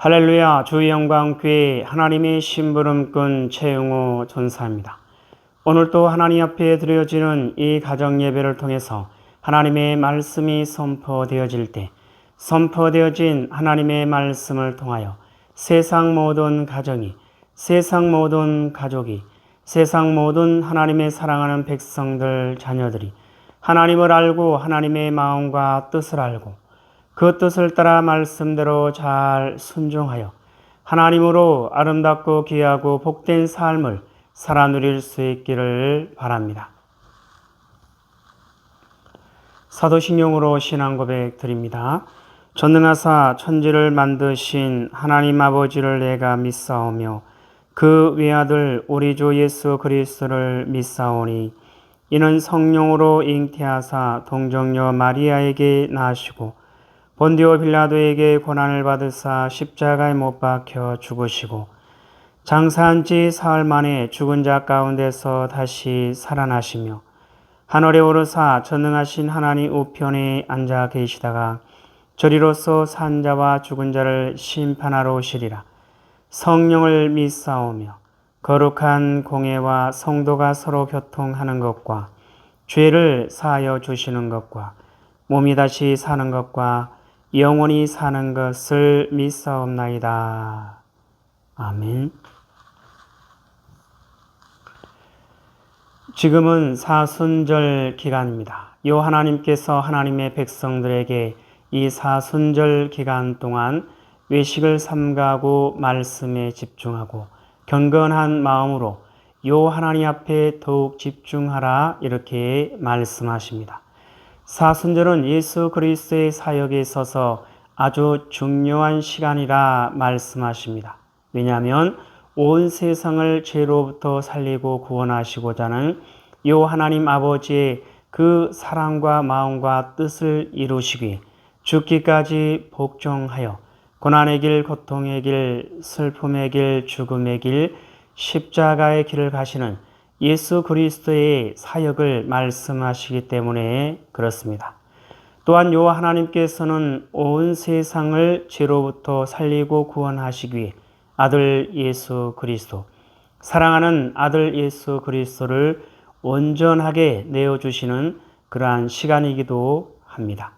할렐루야. 주의 영광 교회 하나님의 심부름꾼 최영호 전사입니다. 오늘도 하나님 앞에 드려지는 이 가정 예배를 통해서 하나님의 말씀이 선포되어질 때 선포되어진 하나님의 말씀을 통하여 세상 모든 가정이, 세상 모든 가족이, 세상 모든 하나님의 사랑하는 백성들 자녀들이 하나님을 알고 하나님의 마음과 뜻을 알고 그 뜻을 따라 말씀대로 잘 순종하여 하나님으로 아름답고 귀하고 복된 삶을 살아 누릴 수 있기를 바랍니다. 사도신경으로 신앙 고백 드립니다. 전능하사 천지를 만드신 하나님 아버지를 내가 믿사오며 그 외아들 우리 주 예수 그리스도를 믿사오니 이는 성령으로 잉태하사 동정녀 마리아에게 나시고 본디오 빌라도에게 고난을 받으사 십자가에 못 박혀 죽으시고 장사한 지 사흘 만에 죽은 자 가운데서 다시 살아나시며 하늘에 오르사 전능하신 하나님 우편에 앉아 계시다가 저리로서 산 자와 죽은 자를 심판하러 오시리라. 성령을 믿사오며 거룩한 공예와 성도가 서로 교통하는 것과 죄를 사하여 주시는 것과 몸이 다시 사는 것과 영원히 사는 것을 믿사옵나이다. 아멘. 지금은 사순절 기간입니다. 요 하나님께서 하나님의 백성들에게 이 사순절 기간 동안 외식을 삼가고 말씀에 집중하고 경건한 마음으로 요 하나님 앞에 더욱 집중하라 이렇게 말씀하십니다. 사순절은 예수 그리스도의 사역에 있어서 아주 중요한 시간이라 말씀하십니다. 왜냐하면 온 세상을 죄로부터 살리고 구원하시고자 하는 요 하나님 아버지의 그 사랑과 마음과 뜻을 이루시기 죽기까지 복종하여 고난의 길, 고통의 길, 슬픔의 길, 죽음의 길, 십자가의 길을 가시는 예수 그리스도의 사역을 말씀하시기 때문에 그렇습니다. 또한 요 하나님께서는 온 세상을 죄로부터 살리고 구원하시기 위해 아들 예수 그리스도, 사랑하는 아들 예수 그리스도를 온전하게 내어주시는 그러한 시간이기도 합니다.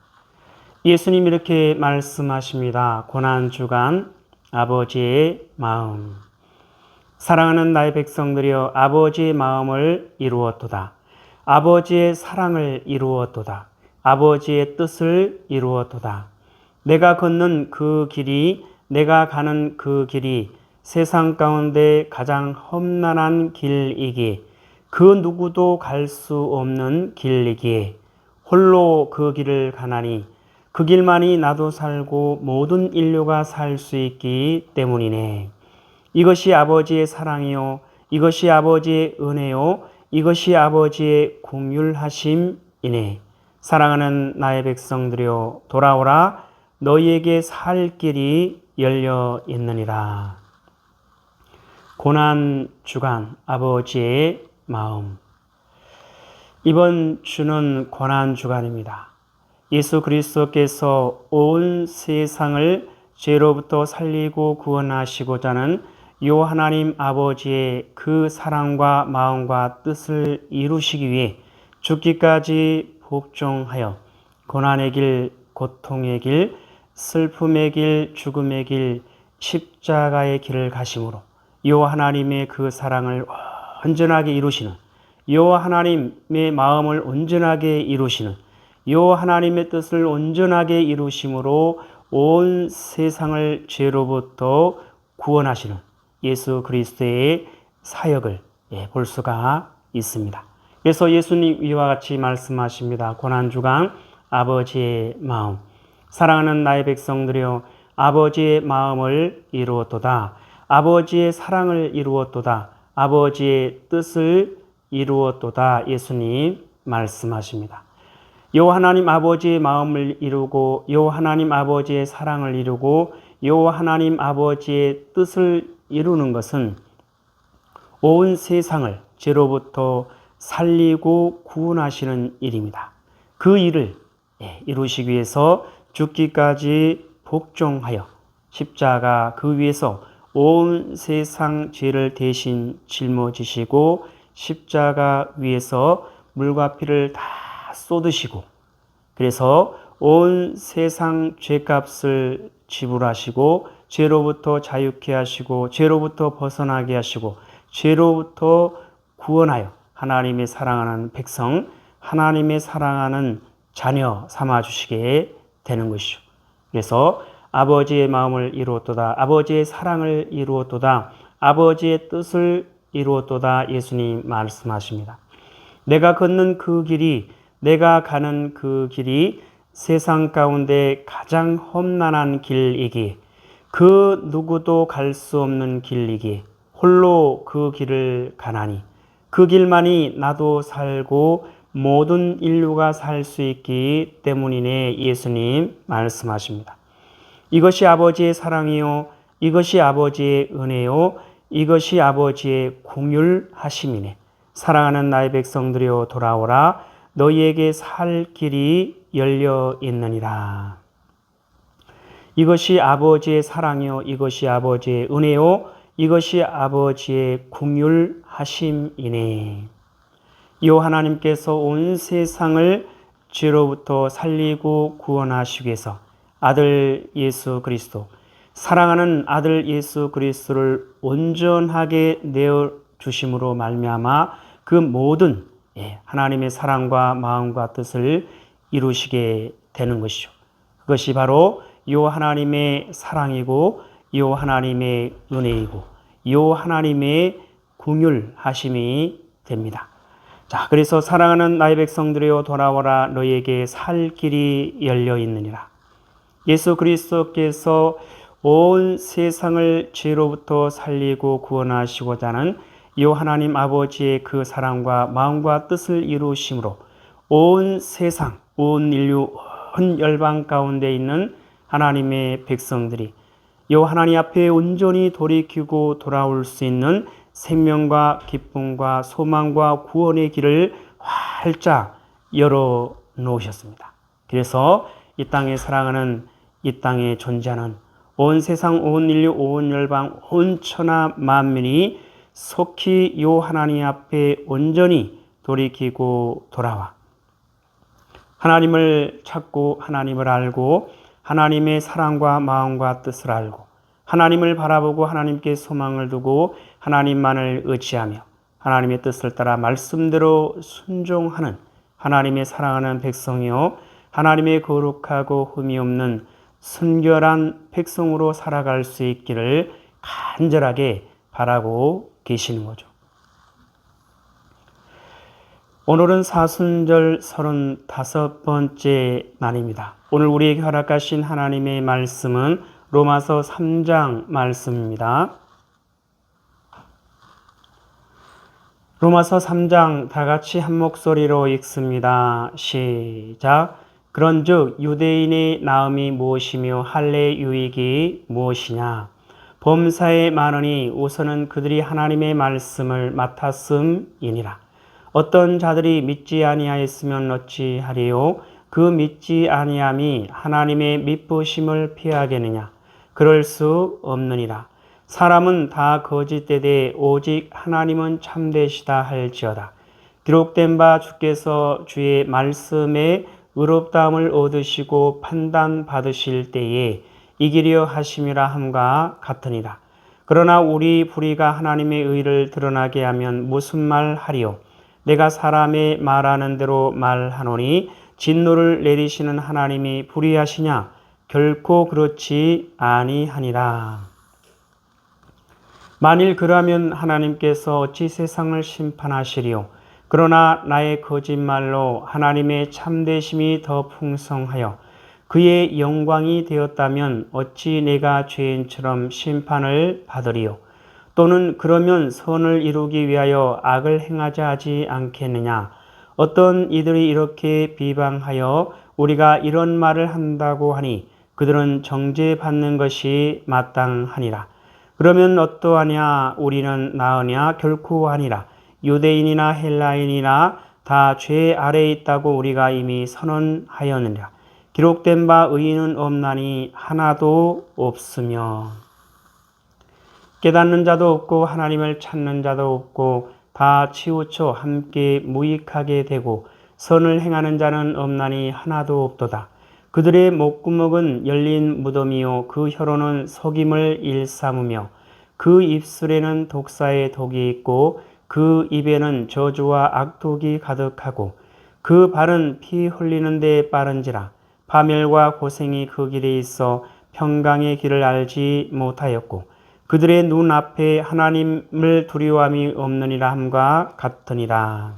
예수님 이렇게 말씀하십니다. 고난주간 아버지의 마음. 사랑하는 나의 백성들이여, 아버지의 마음을 이루었도다. 아버지의 사랑을 이루었도다. 아버지의 뜻을 이루었도다. 내가 걷는 그 길이, 내가 가는 그 길이 세상 가운데 가장 험난한 길이기에, 그 누구도 갈 수 없는 길이기에 홀로 그 길을 가나니 그 길만이 나도 살고 모든 인류가 살 수 있기 때문이네. 이것이 아버지의 사랑이요, 이것이 아버지의 은혜요, 이것이 아버지의 긍휼하심이네. 사랑하는 나의 백성들이여, 돌아오라. 너희에게 살 길이 열려 있느니라. 고난 주간 아버지의 마음. 이번 주는 고난 주간입니다. 예수 그리스도께서 온 세상을 죄로부터 살리고 구원하시고자 하는 요 하나님 아버지의 그 사랑과 마음과 뜻을 이루시기 위해 죽기까지 복종하여 고난의 길, 고통의 길, 슬픔의 길, 죽음의 길, 십자가의 길을 가심으로 요 하나님의 그 사랑을 온전하게 이루시는, 요 하나님의 마음을 온전하게 이루시는, 요 하나님의 뜻을 온전하게 이루심으로 온 세상을 죄로부터 구원하시는 예수 그리스도의 사역을 볼 수가 있습니다. 그래서 예수님 이와 같이 말씀하십니다. 고난주간 아버지의 마음. 사랑하는 나의 백성들이여, 아버지의 마음을 이루었도다. 아버지의 사랑을 이루었도다. 아버지의 뜻을 이루었도다. 예수님 말씀하십니다. 요 하나님 아버지의 마음을 이루고, 요 하나님 아버지의 사랑을 이루고, 요 하나님 아버지의 뜻을 이루는 것은 온 세상을 죄로부터 살리고 구원하시는 일입니다. 그 일을 이루시기 위해서 죽기까지 복종하여 십자가 그 위에서 온 세상 죄를 대신 짊어지시고 십자가 위에서 물과 피를 다 쏟으시고, 그래서 온 세상 죄값을 지불하시고 죄로부터 자유케 하시고 죄로부터 벗어나게 하시고 죄로부터 구원하여 하나님의 사랑하는 백성, 하나님의 사랑하는 자녀 삼아주시게 되는 것이죠. 그래서 아버지의 마음을 이루었도다. 아버지의 사랑을 이루었도다. 아버지의 뜻을 이루었도다. 예수님 말씀하십니다. 내가 걷는 그 길이, 내가 가는 그 길이 세상 가운데 가장 험난한 길이기에, 그 누구도 갈 수 없는 길이기에 홀로 그 길을 가나니 그 길만이 나도 살고 모든 인류가 살 수 있기 때문이네. 예수님 말씀하십니다. 이것이 아버지의 사랑이요, 이것이 아버지의 은혜요, 이것이 아버지의 긍휼하심이네. 사랑하는 나의 백성들이여, 돌아오라. 너희에게 살 길이 열려 있느니라. 이것이 아버지의 사랑이요, 이것이 아버지의 은혜요, 이것이 아버지의 긍휼하심이네. 요 하나님께서 온 세상을 죄로부터 살리고 구원하시기 위해서 아들 예수 그리스도, 사랑하는 아들 예수 그리스도를 온전하게 내어 주심으로 말미암아 그 모든 하나님의 사랑과 마음과 뜻을 이루시게 되는 것이죠. 그것이 바로 요 하나님의 사랑이고, 요 하나님의 은혜이고, 요 하나님의 긍휼하심이 됩니다. 자, 그래서 사랑하는 나의 백성들이여, 돌아오라. 너희에게 살 길이 열려 있느니라. 예수 그리스도께서 온 세상을 죄로부터 살리고 구원하시고자 하는 요 하나님 아버지의 그 사랑과 마음과 뜻을 이루심으로 온 세상, 온 인류, 온 열방 가운데 있는 하나님의 백성들이 요 하나님 앞에 온전히 돌이키고 돌아올 수 있는 생명과 기쁨과 소망과 구원의 길을 활짝 열어 놓으셨습니다. 그래서 이 땅에 사랑하는, 이 땅에 존재하는 온 세상, 온 인류, 온 열방, 온 천하 만민이 속히 요 하나님 앞에 온전히 돌이키고 돌아와 하나님을 찾고 하나님을 알고 하나님의 사랑과 마음과 뜻을 알고 하나님을 바라보고 하나님께 소망을 두고 하나님만을 의지하며 하나님의 뜻을 따라 말씀대로 순종하는 하나님의 사랑하는 백성이요 하나님의 거룩하고 흠이 없는 순결한 백성으로 살아갈 수 있기를 간절하게 바라고 계시는 거죠. 오늘은 사순절 35번째 날입니다. 오늘 우리에게 허락하신 하나님의 말씀은 로마서 3장 말씀입니다. 로마서 3장 다 같이 한 목소리로 읽습니다. 시작. 그런즉 유대인의 나음이 무엇이며 할례 유익이 무엇이냐? 범사에 많으니 우선은 그들이 하나님의 말씀을 맡았음이니라. 어떤 자들이 믿지 아니하였으면 어찌하리요? 그 믿지 아니함이 하나님의 미쁘심을 피하겠느냐? 그럴 수 없느니라. 사람은 다 거짓되되 오직 하나님은 참되시다 할지어다. 기록된 바 주께서 주의 말씀에 의롭다함을 얻으시고 판단받으실 때에 이기려 하심이라 함과 같으니라. 그러나 우리 불의가 하나님의 의를 드러나게 하면 무슨 말 하리요? 내가 사람의 말하는 대로 말하노니 진노를 내리시는 하나님이 불의하시냐? 결코 그렇지 아니하니라. 만일 그러면 하나님께서 어찌 세상을 심판하시리요? 그러나 나의 거짓말로 하나님의 참되심이 더 풍성하여 그의 영광이 되었다면 어찌 내가 죄인처럼 심판을 받으리요? 또는 그러면 선을 이루기 위하여 악을 행하자 하지 않겠느냐? 어떤 이들이 이렇게 비방하여 우리가 이런 말을 한다고 하니 그들은 정죄받는 것이 마땅하니라. 그러면 어떠하냐? 우리는 나으냐? 결코 아니라. 유대인이나 헬라인이나 다 죄 아래에 있다고 우리가 이미 선언하였느니라. 기록된 바 의인은 없나니 하나도 없으며 깨닫는 자도 없고 하나님을 찾는 자도 없고 다 치우쳐 함께 무익하게 되고 선을 행하는 자는 없나니 하나도 없도다. 그들의 목구멍은 열린 무덤이요 그 혀로는 속임을 일삼으며 그 입술에는 독사의 독이 있고 그 입에는 저주와 악독이 가득하고 그 발은 피 흘리는 데 빠른지라. 파멸과 고생이 그 길에 있어 평강의 길을 알지 못하였고 그들의 눈앞에 하나님을 두려움이 없느니라 함과 같으니라.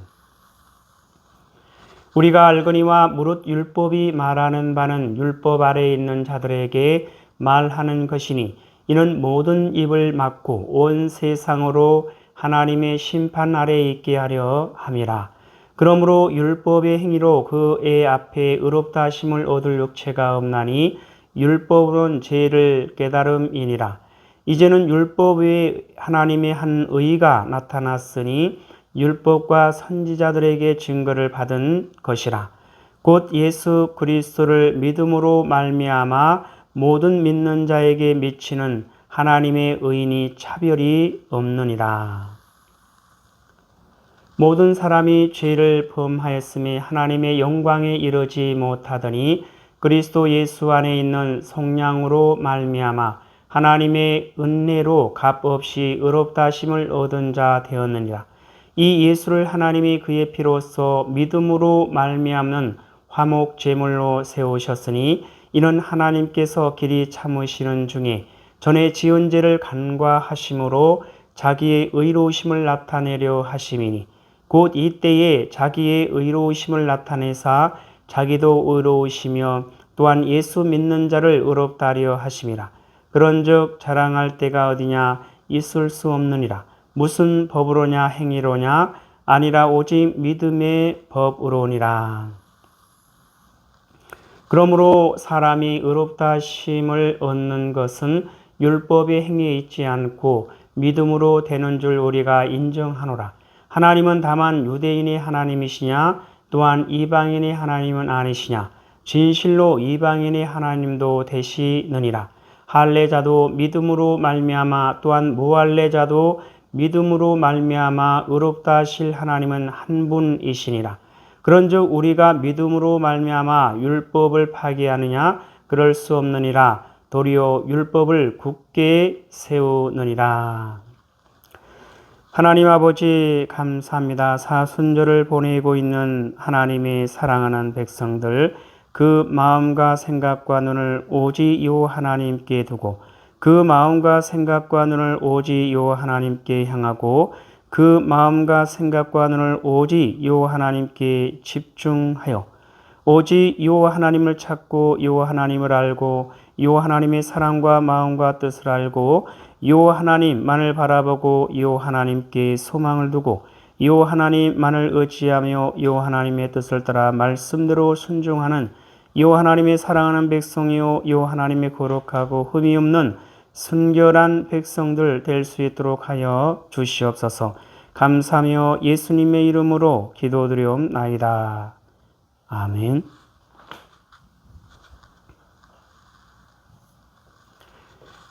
우리가 알거니와 무릇 율법이 말하는 바는 율법 아래에 있는 자들에게 말하는 것이니 이는 모든 입을 막고 온 세상으로 하나님의 심판 아래에 있게 하려 함이라. 그러므로 율법의 행위로 그의 앞에 의롭다 하심을 얻을 육체가 없나니 율법으로는 죄를 깨달음이니라. 이제는 율법 외에 하나님의 한 의가 나타났으니 율법과 선지자들에게 증거를 받은 것이라. 곧 예수 그리스도를 믿음으로 말미암아 모든 믿는 자에게 미치는 하나님의 의인이 차별이 없느니라. 모든 사람이 죄를 범하였음에 하나님의 영광에 이르지 못하더니 그리스도 예수 안에 있는 속량으로 말미암아 하나님의 은혜로 값없이 의롭다 하심을 얻은 자 되었느니라. 이 예수를 하나님이 그의 피로써 믿음으로 말미암는 화목 제물로 세우셨으니 이는 하나님께서 길이 참으시는 중에 전에 지은 죄를 간과하심으로 자기의 의로우심을 나타내려 하심이니 곧 이때에 자기의 의로우심을 나타내사 자기도 의로우시며 또한 예수 믿는 자를 의롭다 하려 하심이라. 그런즉 자랑할 때가 어디냐? 있을 수 없느니라. 무슨 법으로냐? 행위로냐? 아니라 오직 믿음의 법으로니라. 그러므로 사람이 의롭다 하심을 얻는 것은 율법의 행위에 있지 않고 믿음으로 되는 줄 우리가 인정하노라. 하나님은 다만 유대인의 하나님이시냐? 또한 이방인의 하나님은 아니시냐? 진실로 이방인의 하나님도 되시느니라. 할례자도 믿음으로 말미암아 또한 무할례자도 믿음으로 말미암아 의롭다 하실 하나님은 한 분이시니라. 그런즉 우리가 믿음으로 말미암아 율법을 파기하느냐? 그럴 수 없느니라. 도리어 율법을 굳게 세우느니라. 하나님 아버지 감사합니다. 사순절을 보내고 있는 하나님의 사랑하는 백성들, 그 마음과 생각과 눈을 오직 요 하나님께 두고 그 마음과 생각과 눈을 오직 요 하나님께 향하고 그 마음과 생각과 눈을 오직 요 하나님께 집중하여 오직 요 하나님을 찾고 요 하나님을 알고 요 하나님의 사랑과 마음과 뜻을 알고 요 하나님만을 바라보고 요 하나님께 소망을 두고 요 하나님만을 의지하며 요 하나님의 뜻을 따라 말씀대로 순종하는 요 하나님의 사랑하는 백성이요 요 하나님의 거룩하고 흠이 없는 순결한 백성들 될 수 있도록 하여 주시옵소서. 감사하며 예수님의 이름으로 기도드리옵나이다. 아멘.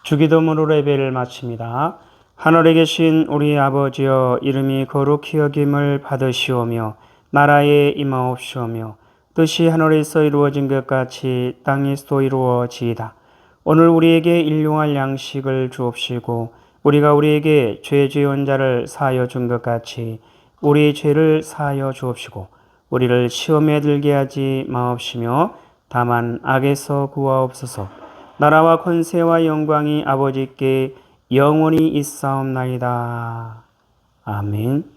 주기도문으로 예배를 마칩니다. 하늘에 계신 우리 아버지여, 이름이 거룩히 여김을 받으시오며 나라에 임하옵시오며 뜻이 하늘에서 이루어진 것 같이 땅에서도 이루어지이다. 오늘 우리에게 일용할 양식을 주옵시고 우리가 우리에게 죄 지은 자를 사하여 준 것 같이 우리 죄를 사하여 주옵시고 우리를 시험에 들게 하지 마옵시며 다만 악에서 구하옵소서. 나라와 권세와 영광이 아버지께 영원히 있사옵나이다. 아멘.